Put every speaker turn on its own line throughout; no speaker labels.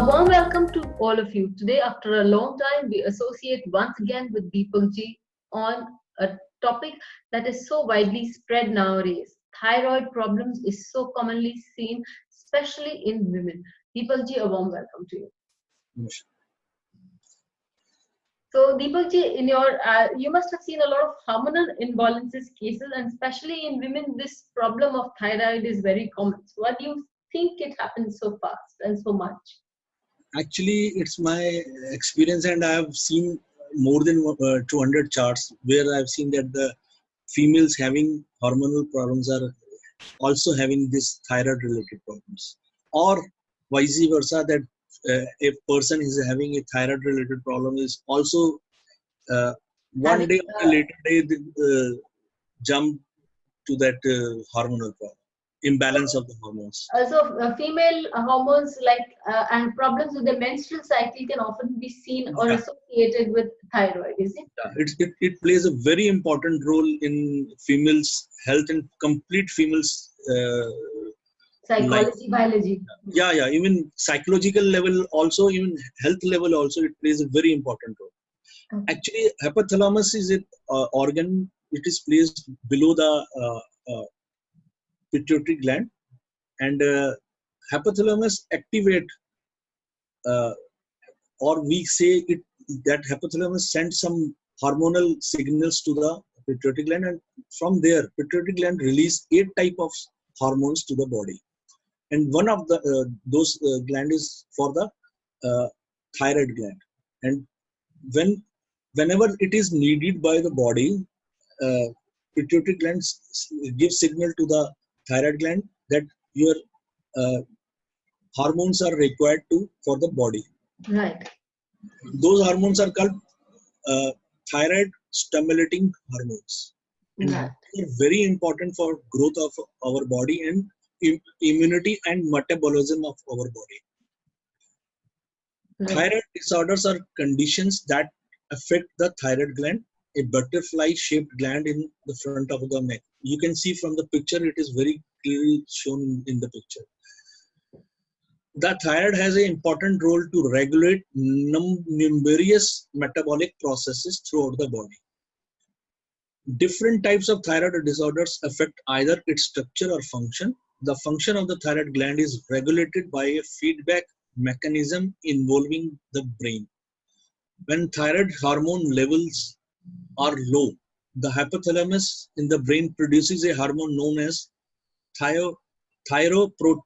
warm welcome to all of you. Today, after a long time, we associate once again with Deepak ji on a topic that is so widely spread nowadays. Thyroid problems is so commonly seen, especially in women. Deepak ji, a warm welcome to you.
Yes.
So, Deepak ji, in your you must have seen a lot of hormonal imbalances cases, and especially in women, this problem of thyroid is very common. So, why do you think it happens so fast and so much?
Actually, it's my experience, and I have seen more than 200 charts where I've seen that the females having hormonal problems are also having this thyroid related problems, or vice versa, that a person is having a thyroid related problem is also one day or a later day jump to that hormonal problem, imbalance of the hormones.
Female hormones and problems with the menstrual cycle can often be seen or associated with thyroid, is it?
Yeah, it plays a very important role in females' health and complete females'
psychology, biology.
Yeah. Even psychological level, also even health level, also it plays a very important role. Okay. Actually, hypothalamus is an organ. It is placed below the pituitary gland, and hypothalamus activate, or we say it that hypothalamus sends some hormonal signals to the pituitary gland, and from there pituitary gland release 8 type of hormones to the body, and one of the those gland is for the thyroid gland, and whenever it is needed by the body, pituitary gland gives signal to the thyroid gland that your hormones are required for the body.
Right.
Those hormones are called thyroid stimulating hormones. And
right.
They are very important for growth of our body and immunity and metabolism of our body. Right. Thyroid disorders are conditions that affect the thyroid gland, a butterfly-shaped gland in the front of the neck. You can see from the picture, it is very clearly shown in the picture. The thyroid has an important role to regulate numerous metabolic processes throughout the body. Different types of thyroid disorders affect either its structure or function. The function of the thyroid gland is regulated by a feedback mechanism involving the brain. When thyroid hormone levels are low, the hypothalamus in the brain produces a hormone known as thyrotropin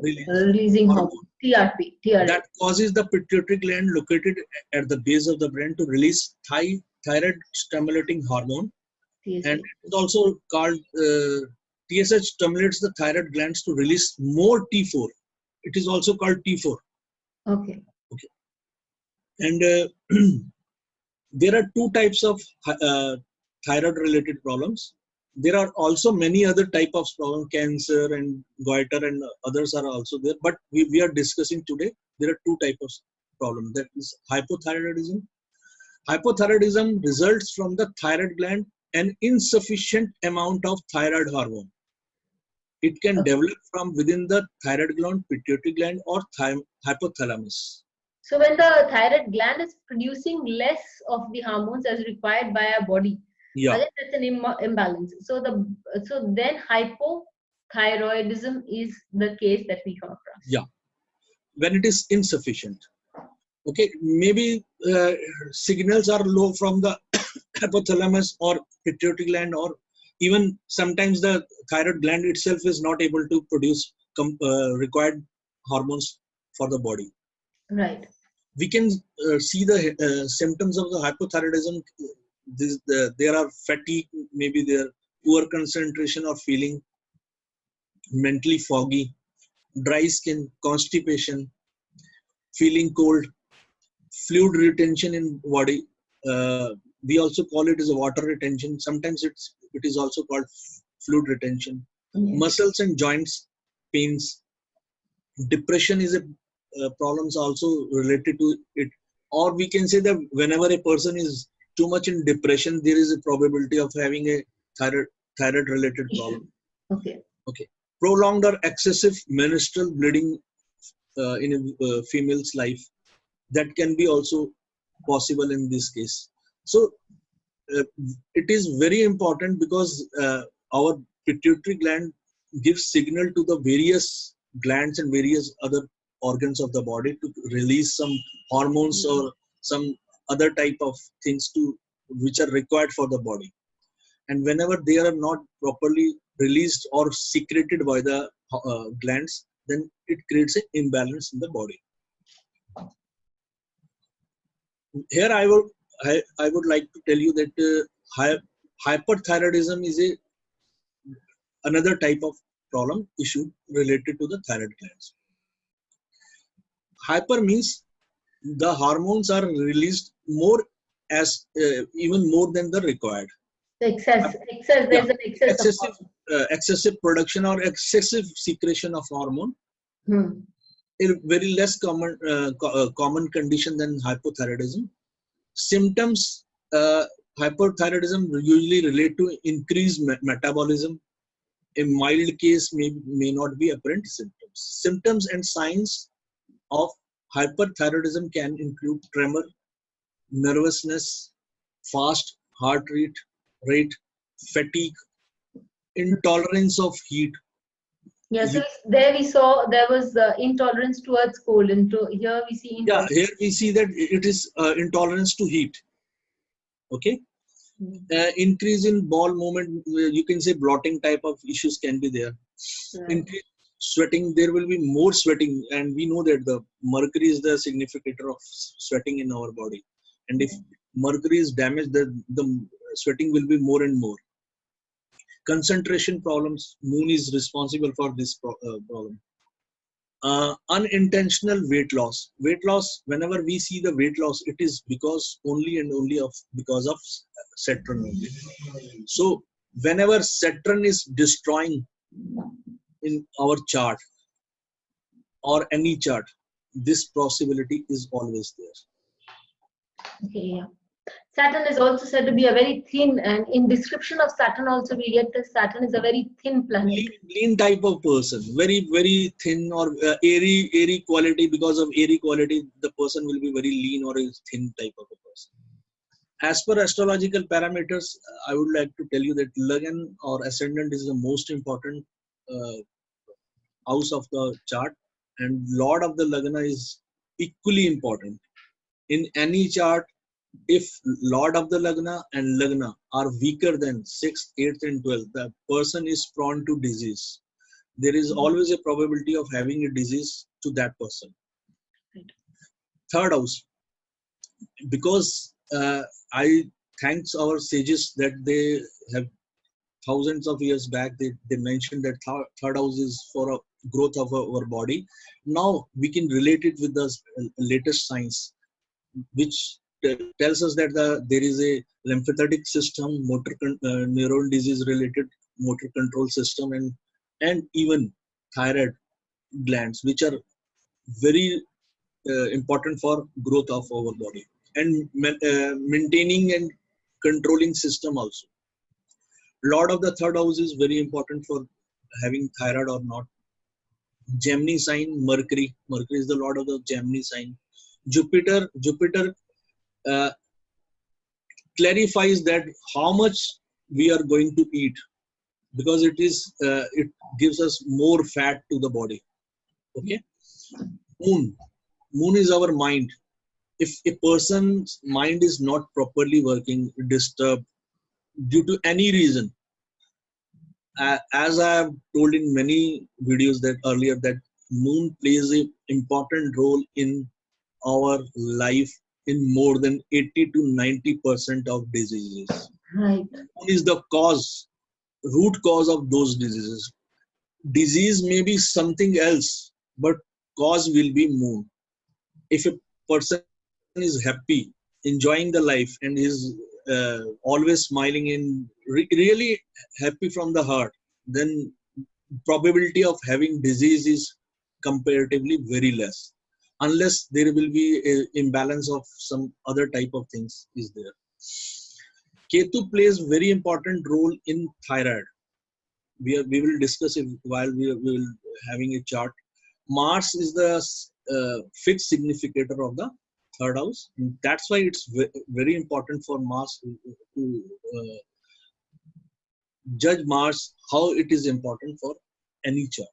releasing hormone, TRP.
That causes the pituitary gland located at the base of the brain to release thyroid stimulating hormone. TSH. And it is also called TSH stimulates the thyroid glands to release more T4. It is also called T4.
Okay.
And there are 2 types of thyroid related problems. There are also many other type of problems, cancer and goiter and others are also there. But we are discussing today, there are 2 types of problems. That is hypothyroidism. Hypothyroidism results from the thyroid gland an insufficient amount of thyroid hormone. It can develop from within the thyroid gland, pituitary gland, or hypothalamus.
So when the thyroid gland is producing less of the hormones as required by our body, again, that's an imbalance. So then hypothyroidism is the case that we come across.
Yeah, when it is insufficient. Okay, maybe signals are low from the hypothalamus or pituitary gland, or even sometimes the thyroid gland itself is not able to produce required hormones for the body.
Right.
We can see the symptoms of the hypothyroidism. There are fatigue, maybe there poor concentration or feeling, mentally foggy, dry skin, constipation, feeling cold, fluid retention in body. We also call it as a water retention. Sometimes it is also called fluid retention.
Yes.
Muscles and joints pains. Depression is a problems also related to it. Or we can say that whenever a person is too much in depression, there is a probability of having a thyroid related problem.
Okay.
Prolonged or excessive menstrual bleeding in a female's life. That can be also possible in this case. So it is very important because our pituitary gland gives signal to the various glands and various other organs of the body to release some hormones or some other type of things to which are required for the body. And whenever they are not properly released or secreted by the glands, then it creates an imbalance in the body. Here I would like to tell you that hyperthyroidism is another type of problem issue related to the thyroid glands. Hyper means the hormones are released more as even more than the required.
Excess.
Yeah.
There's an excess.
Excessive production or excessive secretion of hormone. A very less common condition than hypothyroidism. Symptoms, hyperthyroidism usually relate to increased metabolism. A mild case may not be apparent symptoms. Symptoms and signs of hyperthyroidism can include tremor, nervousness, fast heart rate, fatigue, intolerance of heat.
Yeah, so there we saw there was intolerance towards cold. Here we see intolerance.
Yeah, here we see that it is intolerance to heat. Okay. Increase in bowel movement, you can say blotting type of issues can be there. Increase sweating, there will be more sweating, and we know that the mercury is the significator of sweating in our body, and if mercury is damaged, the sweating will be more and more. Concentration problems, moon is responsible for this problem. Unintentional weight loss. Whenever we see the weight loss, it is because only and only because of Saturn only. So whenever Saturn is destroying in our chart or any chart, this possibility is always there.
Okay, yeah. Saturn is also said to be a very thin, and in description of Saturn also we get that Saturn is a very thin planet.
Lean type of person, very, very thin or airy quality. Because of airy quality, the person will be very lean or a thin type of a person. As per astrological parameters, I would like to tell you that Lagna or ascendant is the most important house of the chart, and Lord of the Lagna is equally important. In any chart, if Lord of the Lagna and Lagna are weaker than 6th, 8th and 12th, the person is prone to disease. There is always a probability of having a disease to that person. Third house, because I thanks our sages that they have thousands of years back, they mentioned that third house is for a growth of our body. Now we can relate it with the latest science, which tells us that there is a lymphatic system, neuron disease related motor control system, and even thyroid glands, which are very important for growth of our body, and maintaining and controlling system also. Lord of the third house is very important for having thyroid or not. Gemini sign, Mercury is the lord of the Gemini sign. Jupiter clarifies that how much we are going to eat, because it gives us more fat to the body. Okay. Moon is our mind. If a person's mind is not properly working, disturbed due to any reason, as I have told in many videos that earlier, that moon plays an important role in our life in more than 80 to 90% of diseases.
Right.
Moon is the root cause of those diseases. Disease may be something else, but cause will be moon. If a person is happy, enjoying the life, and is always smiling and really happy from the heart, then probability of having disease is comparatively very less, unless there will be an imbalance of some other type of things is there. Ketu plays very important role in thyroid. We will discuss it while we will having a chart. Mars is the fixed significator of the third house. That's why it's very important for Mars to judge Mars, how it is important for any chart.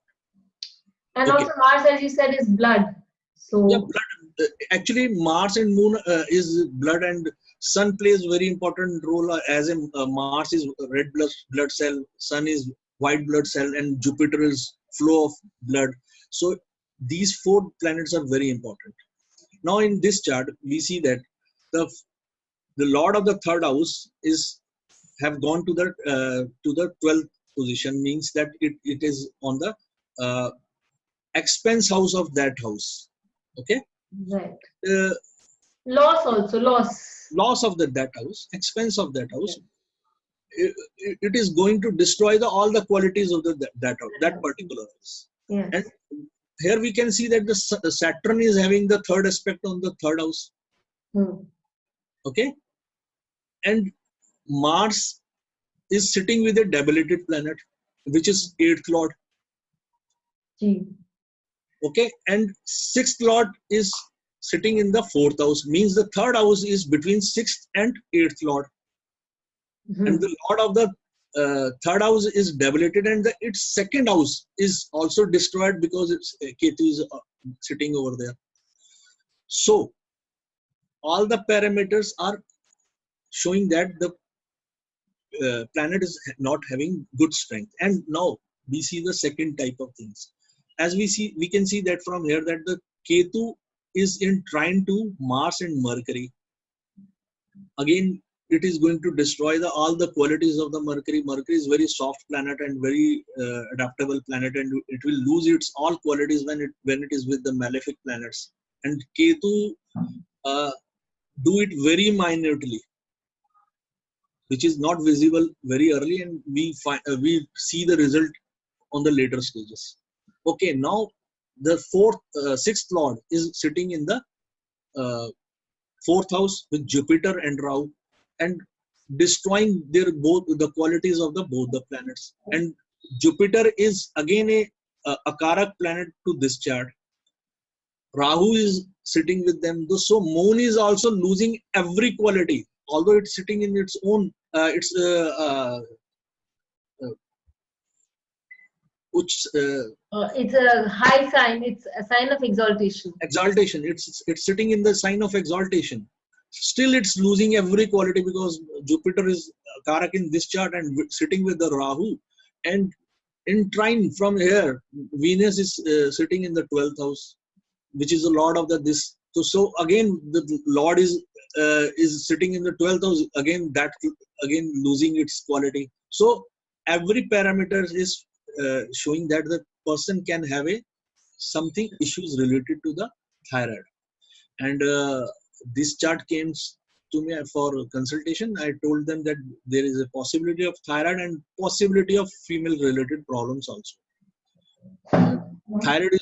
And
Okay.
also Mars, as you said, is blood. So
Yeah, blood. Actually, Mars and Moon is blood, and Sun plays very important role as in Mars is red blood cell, Sun is white blood cell, and Jupiter is flow of blood. So these four planets are very important. Now in this chart, we see that the Lord of the third house have gone to the 12th position, means that it is on the expense house of that house. Okay.
right.
Uh,
Loss also,
loss of that house, expense of that house, it is going to destroy all the qualities of that particular house.
Yes.
And here we can see that the Saturn is having the third aspect on the third house. Okay. And Mars is sitting with a debilitated planet, which is 8th lord. Okay. And 6th lord is sitting in the 4th house, means the third house is between 6th and 8th lord. And the lord of the third house is debilitated, and its second house is also destroyed because its Ketu is sitting over there. So all the parameters are showing that the planet is not having good strength. And now we see the second type of things. As we can see that from here that the Ketu is in trine to Mars and Mercury. Again, it is going to destroy all the qualities of the Mercury. Mercury is very soft planet and very adaptable planet, and it will lose its all qualities when it is with the malefic planets. And Ketu do it very minutely, which is not visible very early, and we see the result on the later stages. Okay, now the sixth lord is sitting in the 4th house with Jupiter and Rahu, and destroying both the qualities of both the planets. And Jupiter is again a Karak planet to this chart. Rahu is sitting with them. So Moon is also losing every quality, although it's sitting in its own it's
a high sign. It's a sign of exaltation.
It's sitting in the sign of exaltation. Still it's losing every quality because Jupiter is Karak in this chart and sitting with the Rahu. And in trine from here, Venus is sitting in the 12th house, which is the lord of this. So again the lord is sitting in the 12th house, again losing its quality. So every parameter is showing that the person can have something issues related to the thyroid. And this chart came to me for consultation. I told them that there is a possibility of thyroid and possibility of female related problems also. Thyroid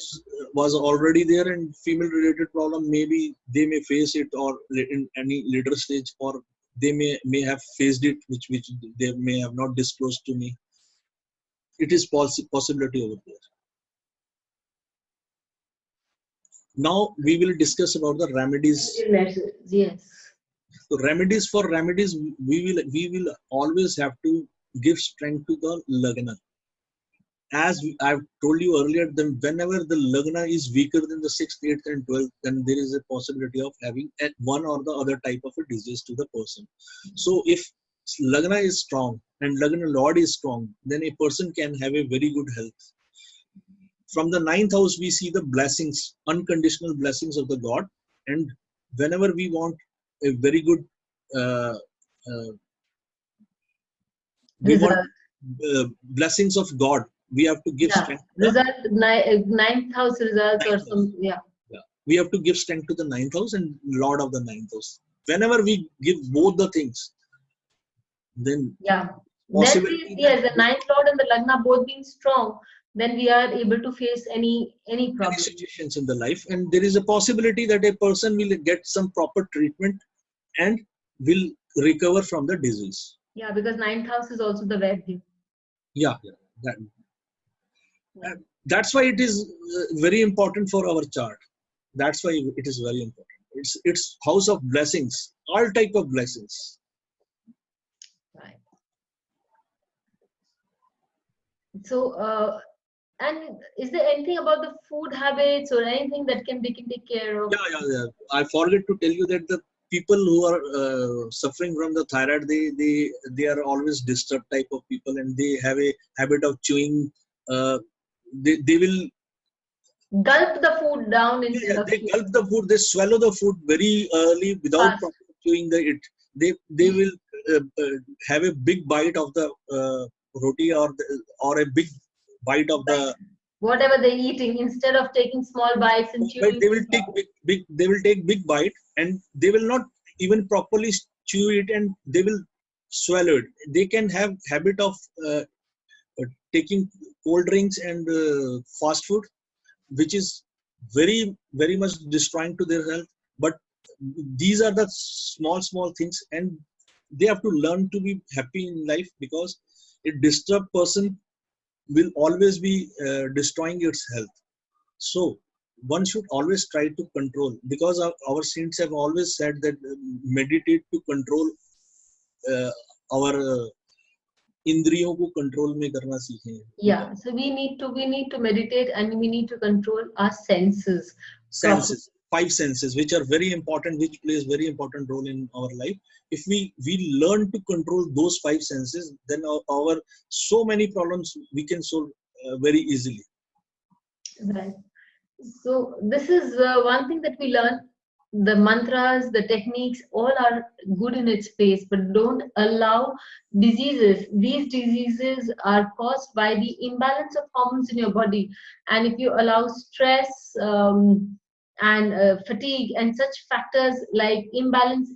was already there, and female related problem, maybe they may face it or in any later stage, or they may have faced it, which they may have not disclosed to me. It is possibility over there. Now we will discuss about the remedies.
Yes.
So remedies, we will always have to give strength to the lagna. As I've told you earlier, then whenever the lagna is weaker than the 6th, 8th and 12th, then there is a possibility of having one or the other type of a disease to the person. So if lagna is strong and lagna lord is strong, then a person can have a very good health. From the 9th house, we see the blessings, unconditional blessings of the God. And whenever we want a very good blessings of God, we have to give strength.
Ninth house results or some,
we have to give strength to the 9th house and lord of the 9th house. Whenever we give both the things, then
then the 9th lord and the lagna both being strong, then we are able to face any problem,
any situations in the life. And there is a possibility that a person will get some proper treatment and will recover from the disease.
Because 9th house is also the Vedic.
That's why it is very important for our chart. That's why it is very important. It's house of blessings, all type of blessings.
Right. So, and is there anything about the food habits or anything that they can take care of?
Yeah. I forget to tell you that the people who are suffering from the thyroid, they are always disturbed type of people, and they have a habit of chewing. They will
Gulp the food down instead of
they
chewing
gulp the food. They swallow the food very early without
fast.
proper chewing the it. They will have a big bite of the roti or a big bite of the.
Whatever they're eating, instead of taking small bites and
But
chewing.
they will take big. They will take big bite, and they will not even properly chew it, and they will swallow it. They can have habit of taking cold drinks and fast food, which is very much destroying to their health. But these are the small things, and they have to learn to be happy in life, because a disturbed person will always be destroying its health. So one should always try to control, because our saints have always said that meditate to control our इंद्रियों को control में करना सीखें.
Yeah, so we need to meditate, and we need to control our senses.
Senses, 5 senses, which are very important, which plays very important role in our life. If we learn to control those 5 senses, then our so many problems we can solve very easily.
Right. So this is one thing that we learn. The mantras, the techniques, all are good in its place, but don't allow diseases. These diseases are caused by the imbalance of hormones in your body, and if you allow stress and fatigue and such factors like imbalance,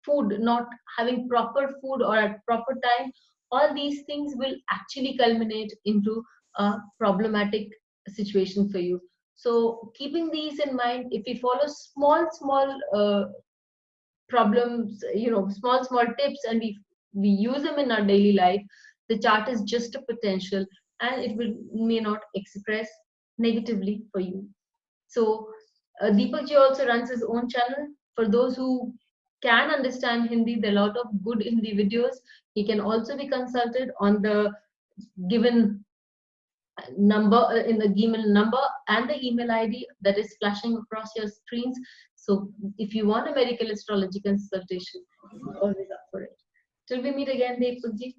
food, not having proper food or at proper time, all these things will actually culminate into a problematic situation for you. So keeping these in mind, if we follow small problems, small tips, and we use them in our daily life, the chart is just a potential, and it may not express negatively for you. So Deepak ji also runs his own channel. For those who can understand Hindi, there are a lot of good Hindi videos. He can also be consulted on the given number, in the given number, and the email ID that is flashing across your screens. So if you want a medical astrology consultation, you're always up for it. Till we meet again, Deepak ji.